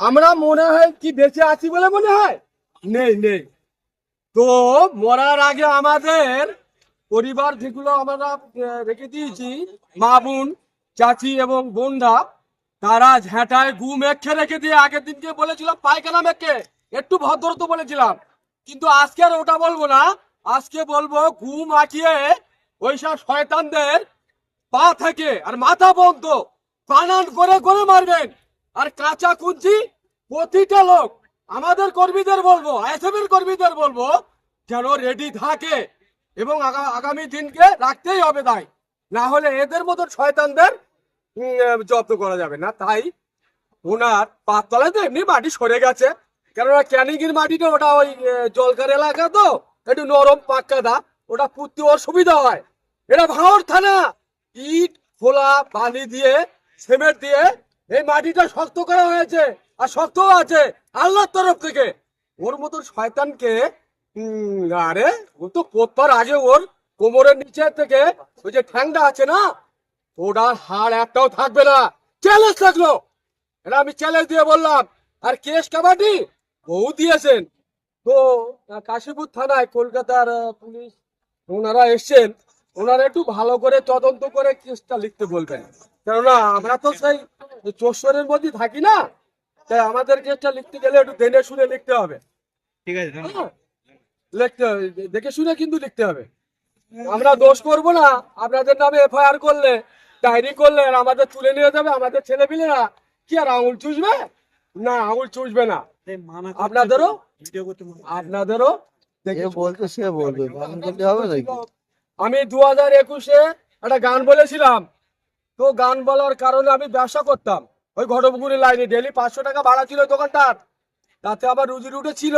আমরা মনে হয় কি বেঁচে আছি বলে মনে হয়? নেই নেই। তো মরার আগে আমাদের পরিবার যেগুলো আমরা রেখে দিয়েছি, মা বোন, চাচি এবং বোনরা, তারা ঝেঁটায় গু মেখে রেখে দিয়ে আগের দিনকে বলেছিলাম পায়খানা মেখে একটু ভদ্র তো বলেছিলাম, কিন্তু আজকে আর ওটা বলবো না। আজকে বলবো গু মাখিয়ে ওইসব শয়তানদের পা থেকে আর মাথা পর্যন্ত বানান করে করে মারবেন। আর কাঁচা কুঞ্চি প্রতিটা লোক, আমাদের কর্মীদের বলবো, আইএসএফ এর কর্মীদের বলবো যেন রেডি থাকে এবং আগামী দিনকে রাখতেই হবে। তাই না হলে এদের মতন শয়তানদের জব্দ করা যাবে না। তাই ওনার পাততলায় তো এমনি মাটি সরে গেছে, কেননা ক্যানিং এর মাটিটা ওটা ওই জলকার এলাকা তো একটু নরম পাক্কা দা, ওটা পুঁততে অসুবিধা হয়। এটা ভাঙড় থানা, ইট খোলা বালি দিয়ে সিমেন্ট দিয়ে এই মাটিটা শক্ত করা হয়েছে, আর শক্তও আছে আল্লাহর তরফ থেকে। ওর মতো শয়তানকে আরে ও তো পোতবার আগে ওর কোমরের নিচে থেকে ওই যে ঠ্যাংটা আছে না, ওটার হাড় একটাও থাকবে না। চ্যালেঞ্জ থাকলো, এটা আমি চ্যালেঞ্জ দিয়ে বললাম। আর কেস কাবাডি বহু দিয়েছেন তো কাশীপুর থানায় কলকাতার পুলিশ ওনারা এসছেন, ওনারা একটু ভালো করে তদন্ত করে কেসটা লিখতে বলবেন, কেননা আমরা তো সেই চোরের মধ্যে থাকি না। তাই আমাদের কেসটা লিখতে গেলে একটু দেখে শুনে লিখতে হবে। ঠিক আছে, হ্যাঁ, লিখতে হবে, দেখে শুনে কিন্তু লিখতে হবে। আমরা দোষ করব না, আপনাদের নামে এফআইআর করলে, ডায়েরি করলে আর আমাদের তুলে নিয়ে যাবে আমাদের ছেলেপিলেরা, কি আর আঙুল চুষবে? না, আঙুল চুষবে না। আপনাদেরও আপনাদেরও দেখে বলতে সে বলবে, বারণ করলে হবে নাকি? আমি 2021-এ একটা গান বলেছিলাম, তো গান বলার কারণে আমি ব্যবসা করতাম ওই ঘটপুকুরের লাইনে, ডেলি 500 টাকা ভাড়া ছিল দোকানটার, তাতে আবার রুজি রুটি ছিল।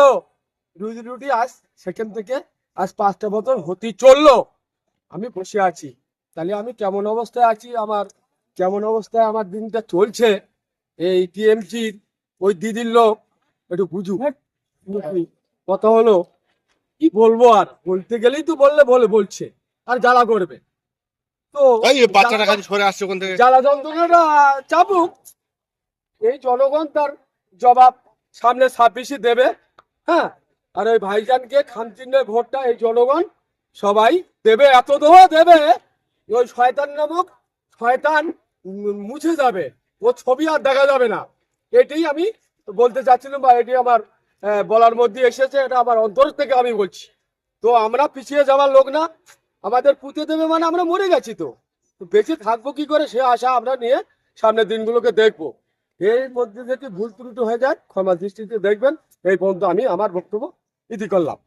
রুজি রুটি আজ সেখান থেকে আজ 5টা বছর হতে চললো আমি বসে আছি। তাহলে আমি কেমন অবস্থায় আছি, আমার কেমন অবস্থায় আমার দিনটা চলছে, এই টিএমসির ওই দিদির লোক একটু বুঝুক। কথা হলো কি বলবো, আর বলতে গেলেই তো বলছে আর জ্বালা করবে। তো বাচ্চাটা কাছে সরে আসছে ওখান থেকে। জ্বালা যন্ত্রণাটা চাপুক, এই জনগণ তার জবাব সামনে 26-এ দেবে। হ্যাঁ, আর ওই ভাইজানকে খামচিহ্নের ভোটটা এই জনগণ সবাই দেবে, এত দোয়া দেবে ওই শয়তান নামক শয়তান মুছে যাবে, ও ছবি আর দেখা যাবে না। এটাই আমি বলতে চাচ্ছিলাম, বা এটি আমার বলার মধ্যে এসেছে, এটা আমার অন্তর থেকে আমি বলছি। তো আমরা পিছিয়ে যাওয়ার লোক না, আমাদের পুঁতে দেবে মানে আমরা মরে গেছি, তো বেঁচে থাকবো কি করে সে আশা আমরা নিয়ে সামনের দিনগুলোকে দেখবো। এর মধ্যে যদি ভুল ত্রুটি হয়ে যায় ক্ষমা দৃষ্টিতে দেখবেন। এই পর্যন্ত আমি আমার বক্তব্য ইতি করলাম।